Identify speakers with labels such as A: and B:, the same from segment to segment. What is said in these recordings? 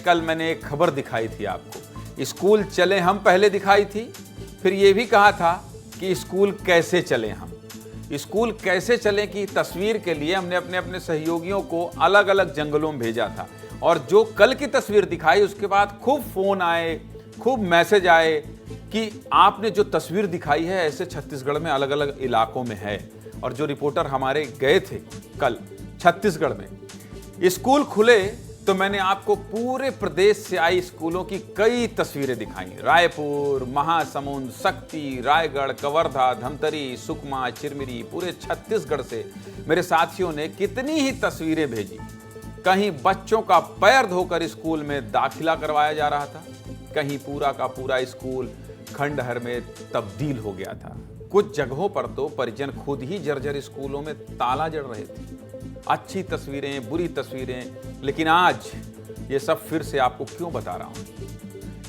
A: कल मैंने एक खबर दिखाई थी आपको, स्कूल चले हम पहले दिखाई थी, फिर ये भी कहा था कि स्कूल कैसे चले हम। स्कूल कैसे चले की तस्वीर के लिए हमने अपने अपने सहयोगियों को अलग अलग जंगलों में भेजा था, और जो कल की तस्वीर दिखाई उसके बाद खूब फोन आए, खूब मैसेज आए कि आपने जो तस्वीर दिखाई है ऐसे छत्तीसगढ़ में अलग अलग इलाकों में है। और जो रिपोर्टर हमारे गए थे कल छत्तीसगढ़ में, स्कूल खुले तो मैंने आपको पूरे प्रदेश से आई स्कूलों की कई तस्वीरें दिखाई। रायपुर, महासमुंद, शक्ति, रायगढ़, कवर्धा, धमतरी, सुकमा, चिरमिरी, पूरे छत्तीसगढ़ से मेरे साथियों ने कितनी ही तस्वीरें भेजी। कहीं बच्चों का पैर धोकर स्कूल में दाखिला करवाया जा रहा था, कहीं पूरा का पूरा स्कूल खंडहर में तब्दील हो गया था। कुछ जगहों पर तो परिजन खुद ही जर्जर स्कूलों में ताला जड़ रहे थे। अच्छी तस्वीरें, बुरी तस्वीरें, लेकिन आज ये सब फिर से आपको क्यों बता रहा हूं?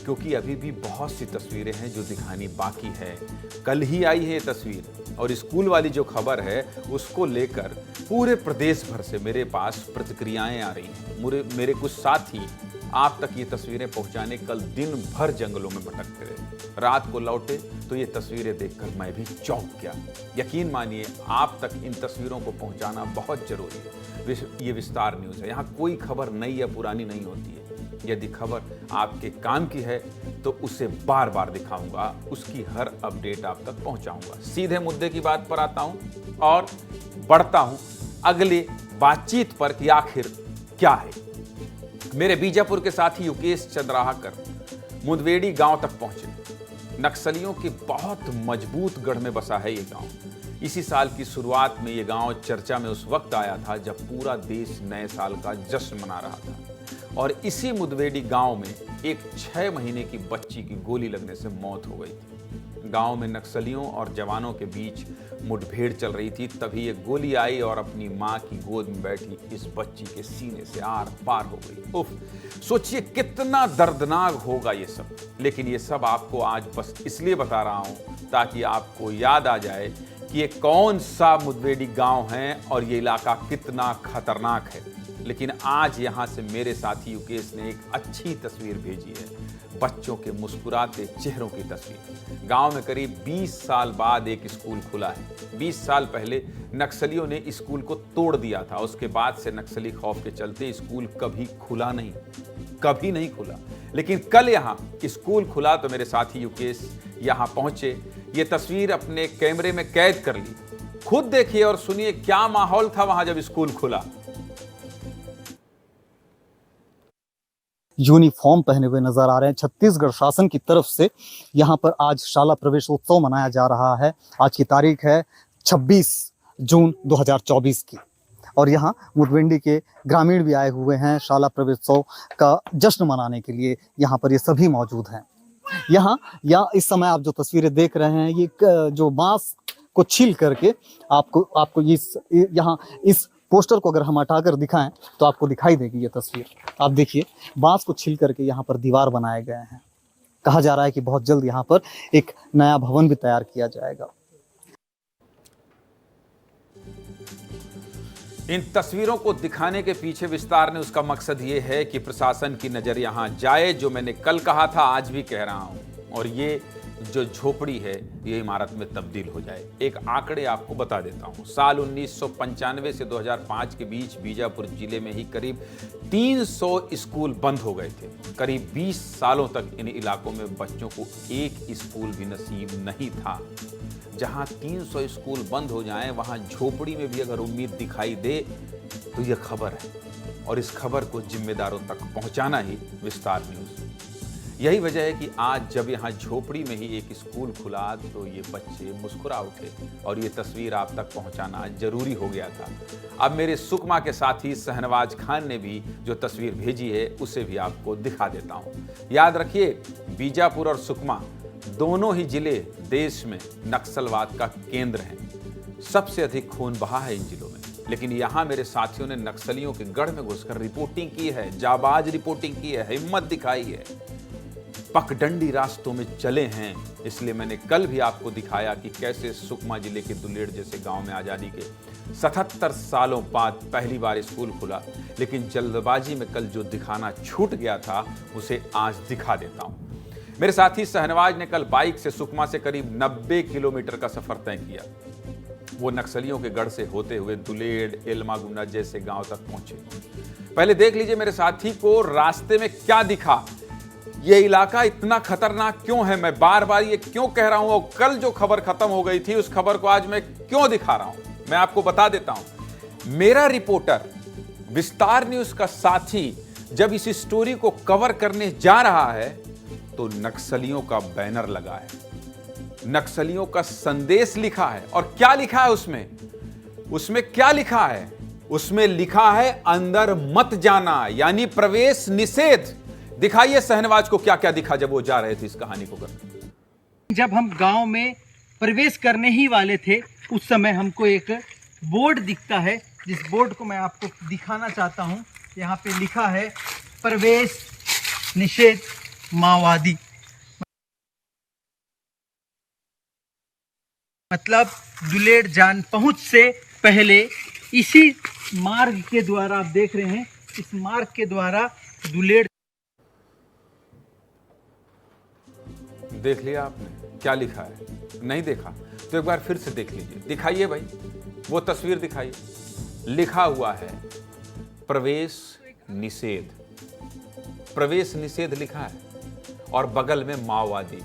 A: क्योंकि अभी भी बहुत सी तस्वीरें हैं जो दिखानी बाकी है। कल ही आई है ये तस्वीर, और स्कूल वाली जो खबर है उसको लेकर पूरे प्रदेश भर से मेरे पास प्रतिक्रियाएं आ रही हैं। मेरे कुछ साथी आप तक ये तस्वीरें पहुंचाने कल दिन भर जंगलों में भटकते रहे। रात को लौटे तो ये तस्वीरें देखकर मैं भी चौंक गया। यकीन मानिए आप तक इन तस्वीरों को पहुंचाना बहुत जरूरी है। ये विस्तार न्यूज़ है, यहाँ कोई खबर नई या पुरानी नहीं होती है। यदि खबर आपके काम की है तो उसे बार बार दिखाऊंगा, उसकी हर अपडेट आप तक पहुंचाऊंगा। सीधे मुद्दे की बात पर आता हूं और बढ़ता हूं अगली बातचीत पर कि आखिर क्या है। मेरे बीजापुर के साथी युकेश चंद्राहकर मुदवेड़ी गांव तक पहुंचे। नक्सलियों के बहुत मजबूत गढ़ में बसा है ये गांव। इसी साल की शुरुआत में ये गांव चर्चा में उस वक्त आया था जब पूरा देश नए साल का जश्न मना रहा था। और इसी मुदवेड़ी गांव में एक 6 महीने की बच्ची की गोली लगने से मौत हो गई थी। गांव में नक्सलियों और जवानों के बीच मुठभेड़ चल रही थी, तभी एक गोली आई और अपनी मां की गोद में बैठी इस बच्ची के सीने से आर पार हो गई। उफ, सोचिए कितना दर्दनाक होगा ये सब। लेकिन ये सब आपको आज बस इसलिए बता रहा हूं ताकि आपको याद आ जाए कि ये कौन सा मुदवेड़ी गांव है और ये इलाका कितना खतरनाक है। लेकिन आज यहां से मेरे साथी युकेश ने एक अच्छी तस्वीर भेजी है, बच्चों के मुस्कुराते चेहरों की तस्वीर। गांव में करीब 20 साल बाद एक स्कूल खुला है। 20 साल पहले नक्सलियों ने स्कूल को तोड़ दिया था। उसके बाद से नक्सली खौफ के चलते स्कूल कभी खुला नहीं, कभी नहीं खुला। लेकिन कल यहाँ स्कूल खुला तो मेरे साथी युकेश यहाँ पहुंचे। ये तस्वीर अपने कैमरे में कैद कर ली। खुद देखिए और सुनिए क्या माहौल था वहां जब स्कूल खुला।
B: यूनिफॉर्म पहने हुए नजर आ रहे हैं छत्तीसगढ़ शासन की तरफ से। यहाँ पर आज शाला प्रवेशोत्सव मनाया जा रहा है। आज की तारीख है 26 जून 2024 की, और यहाँ मुदवेड़ी के ग्रामीण भी आए हुए हैं शाला प्रवेशोत्सव का जश्न मनाने के लिए। यहाँ पर ये सभी मौजूद हैं। यहाँ इस समय आप जो तस्वीरें देख रहे हैं, ये जो बांस को छील करके आपको यहाँ इस पोस्टर को अगर हम हटाकर दिखाएं तो आपको दिखाई देगी ये तस्वीर। आप देखिए, बांस को छील करके यहाँ पर दीवार बनाए गए हैं। कहा जा रहा है कि बहुत जल्द यहाँ पर एक नया भवन भी तैयार किया जाएगा।
A: इन तस्वीरों को दिखाने के पीछे विस्तार ने उसका मकसद ये है कि प्रशासन की नजर यहाँ जाए, जो मैंने कल कहा था आज भी कह रहा हूँ, और ये जो झोपड़ी है ये इमारत में तब्दील हो जाए। एक आंकड़े आपको बता देता हूं। साल 1995 से 2005 के बीच बीजापुर जिले में ही करीब 300 स्कूल बंद हो गए थे। करीब 20 सालों तक इन इलाकों में बच्चों को एक स्कूल भी नसीब नहीं था। जहां 300 स्कूल बंद हो जाएं, वहां झोपड़ी में भी अगर उम्मीद दिखाई दे तो यह खबर है, और इस खबर को जिम्मेदारों तक पहुंचाना ही विस्तार न्यूज़। यही वजह है कि आज जब यहाँ झोपड़ी में ही एक स्कूल खुला तो ये बच्चे मुस्कुरा उठे, और ये तस्वीर आप तक पहुँचाना जरूरी हो गया था। अब मेरे सुकमा के साथी शहनवाज खान ने भी जो तस्वीर भेजी है उसे भी आपको दिखा देता हूँ। याद रखिए, बीजापुर और सुकमा दोनों ही जिले देश में नक्सलवाद का केंद्र हैं। सबसे अधिक खून बहा है इन जिलों में। लेकिन यहाँ मेरे साथियों ने नक्सलियों के गढ़ में घुसकर रिपोर्टिंग की है, जाबाज रिपोर्टिंग की है, हिम्मत दिखाई है। पगडंडी रास्तों में चले हैं। इसलिए मैंने कल भी आपको दिखाया कि कैसे सुकमा जिले के दुलेड़ जैसे गांव में आज़ादी के 77 सालों बाद पहली बार स्कूल खुला। लेकिन जल्दबाजी में कल जो दिखाना छूट गया था उसे आज दिखा देता हूं। मेरे साथी शहनवाज ने कल बाइक से सुकमा से करीब 90 किलोमीटर का सफर तय किया। वो नक्सलियों के गढ़ से होते हुए दुलेड़, एलमागुंडा जैसे गांव तक पहुंचे। पहले देख लीजिए मेरे साथी को रास्ते में क्या दिखा, ये इलाका इतना खतरनाक क्यों है, मैं बार बार ये क्यों कह रहा हूं, और कल जो खबर खत्म हो गई थी उस खबर को आज मैं क्यों दिखा रहा हूं, मैं आपको बता देता हूं। मेरा रिपोर्टर विस्तार न्यूज का साथी जब इस स्टोरी को कवर करने जा रहा है तो नक्सलियों का बैनर लगा है, नक्सलियों का संदेश लिखा है। और क्या लिखा है उसमें क्या लिखा है? उसमें लिखा है अंदर मत जाना, यानी प्रवेश निषेध। दिखाइए शहनवाज को क्या क्या दिखा जब वो जा रहे थे इस कहानी को करने।
C: जब हम गांव में प्रवेश करने ही वाले थे उस समय हमको एक बोर्ड दिखता है, जिस बोर्ड को मैं आपको दिखाना चाहता हूं। यहाँ पे लिखा है प्रवेश निषेध माओवादी। मतलब दुलेड़ जान पहुंच से पहले इसी मार्ग के द्वारा, आप देख रहे हैं, इस मार्ग के द्वारा दुलेड़।
A: देख लिया आपने क्या लिखा है? नहीं देखा तो एक बार फिर से देख लीजिए। दिखाइए भाई, वो तस्वीर दिखाइए। लिखा हुआ है प्रवेश निषेध, प्रवेश निषेध लिखा है और बगल में माओवादी।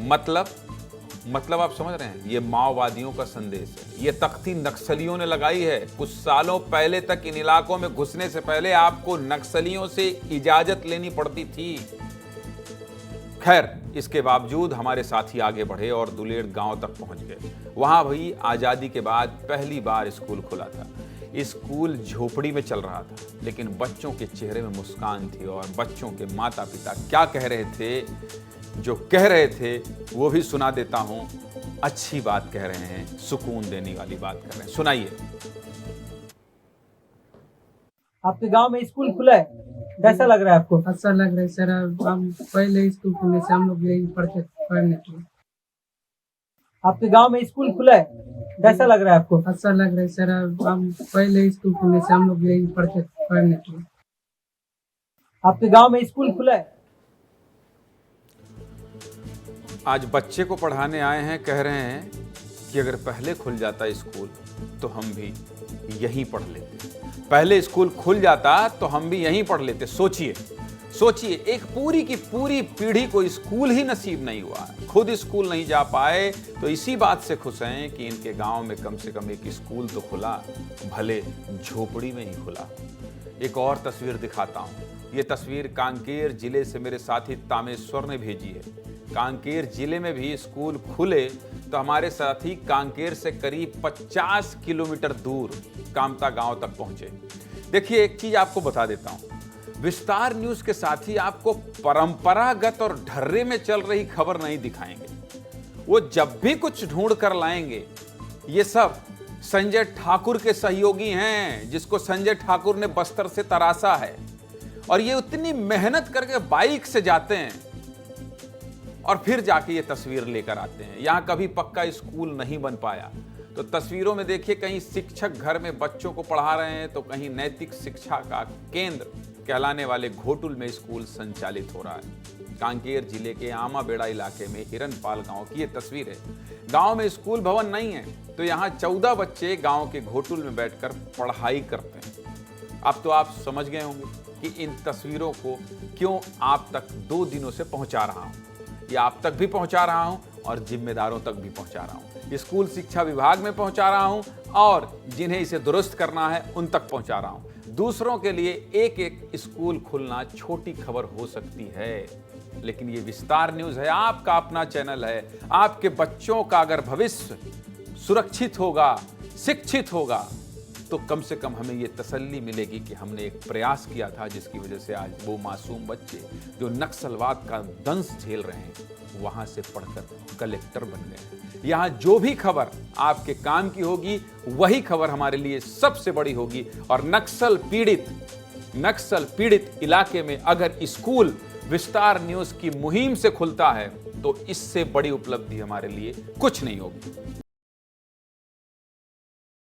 A: मतलब आप समझ रहे हैं, ये माओवादियों का संदेश है। ये तख्ती नक्सलियों ने लगाई है। कुछ सालों पहले तक इन इलाकों में घुसने से पहले आपको नक्सलियों से इजाजत लेनी पड़ती थी। खैर, इसके बावजूद हमारे साथी आगे बढ़े और दुलेड़ गांव तक पहुंच गए। वहां भी आज़ादी के बाद पहली बार स्कूल खुला था। स्कूल झोपड़ी में चल रहा था, लेकिन बच्चों के चेहरे में मुस्कान थी और बच्चों के माता पिता क्या कह रहे थे, जो कह रहे थे वो भी सुना देता हूं। अच्छी बात कह रहे हैं, सुकून देने वाली बात कर रहे हैं। सुनाइए।
C: आपके गांव में स्कूल खुला है, कैसा लग रहा है आपको?
D: अच्छा लग रहा है सर। हम पहले स्कूल खुलने से हम लोग यही पढ़ने के।
C: आपके गांव में स्कूल खुला है, कैसा लग रहा है आपको?
D: अच्छा लग रहा है सर। हम पहले स्कूल खुलने से हम लोग यही पढ़ने के।
C: आपके गांव में स्कूल खुला है।
A: आज बच्चे को पढ़ाने आए हैं, कह रहे हैं कि अगर पहले खुल जाता स्कूल तो हम भी यहीं पढ़ लेते। पहले स्कूल खुल जाता तो हम भी यहीं पढ़ लेते। सोचिए, एक पूरी की पूरी पीढ़ी को स्कूल ही नसीब नहीं हुआ, खुद स्कूल नहीं जा पाए, तो इसी बात से खुश हैं कि इनके गांव में कम से कम एक स्कूल तो खुला, भले झोपड़ी में ही खुला। एक और तस्वीर दिखाता हूं। ये तस्वीर कांकेर जिले से मेरे साथी तामेश्वर ने भेजी है। कांकेर जिले में भी स्कूल खुले तो हमारे साथी कांकेर से करीब 50 किलोमीटर दूर कामता गांव तक पहुंचे। देखिए, एक चीज आपको बता देता हूं, विस्तार न्यूज के साथी आपको परंपरागत और ढर्रे में चल रही खबर नहीं दिखाएंगे। वो जब भी कुछ ढूंढ कर लाएंगे, ये सब संजय ठाकुर के सहयोगी हैं, जिसको संजय ठाकुर ने बस्तर से तराशा है। और ये उतनी मेहनत करके बाइक से जाते हैं और फिर जाके ये तस्वीर लेकर आते हैं। यहां कभी पक्का स्कूल नहीं बन पाया, तो तस्वीरों में देखिए, कहीं शिक्षक घर में बच्चों को पढ़ा रहे हैं तो कहीं नैतिक शिक्षा का केंद्र कहलाने वाले घोटुल में स्कूल संचालित हो रहा है। कांकेर जिले के आमा बेड़ा इलाके में हिरनपाल गांव की ये तस्वीर है। गांव में स्कूल भवन नहीं है, तो यहाँ 14 बच्चे गांव के घोटुल में बैठकर पढ़ाई करते हैं। अब तो आप समझ गए होंगे कि इन तस्वीरों को क्यों आप तक 2 दिनों से पहुंचा रहा हूं। ये आप तक भी पहुंचा रहा हूं और जिम्मेदारों तक भी पहुंचा रहा हूं। स्कूल शिक्षा विभाग में पहुंचा रहा हूं और जिन्हें इसे दुरुस्त करना है उन तक पहुंचा रहा हूं। दूसरों के लिए एक एक स्कूल खुलना छोटी खबर हो सकती है, लेकिन ये विस्तार न्यूज है, आपका अपना चैनल है। आपके बच्चों का अगर भविष्य सुरक्षित होगा, शिक्षित होगा, तो कम से कम हमें ये तसल्ली मिलेगी कि हमने एक प्रयास किया था, जिसकी वजह से आज वो मासूम बच्चे जो नक्सलवाद का दंश झेल रहे हैं, वहां से पढ़कर कलेक्टर बन गए। यहाँ जो भी खबर आपके काम की होगी, वही खबर हमारे लिए सबसे बड़ी होगी। और नक्सल पीड़ित इलाके में अगर स्कूल विस्तार न्यूज की मुहिम से खुलता है तो इससे बड़ी उपलब्धि हमारे लिए कुछ नहीं होगी।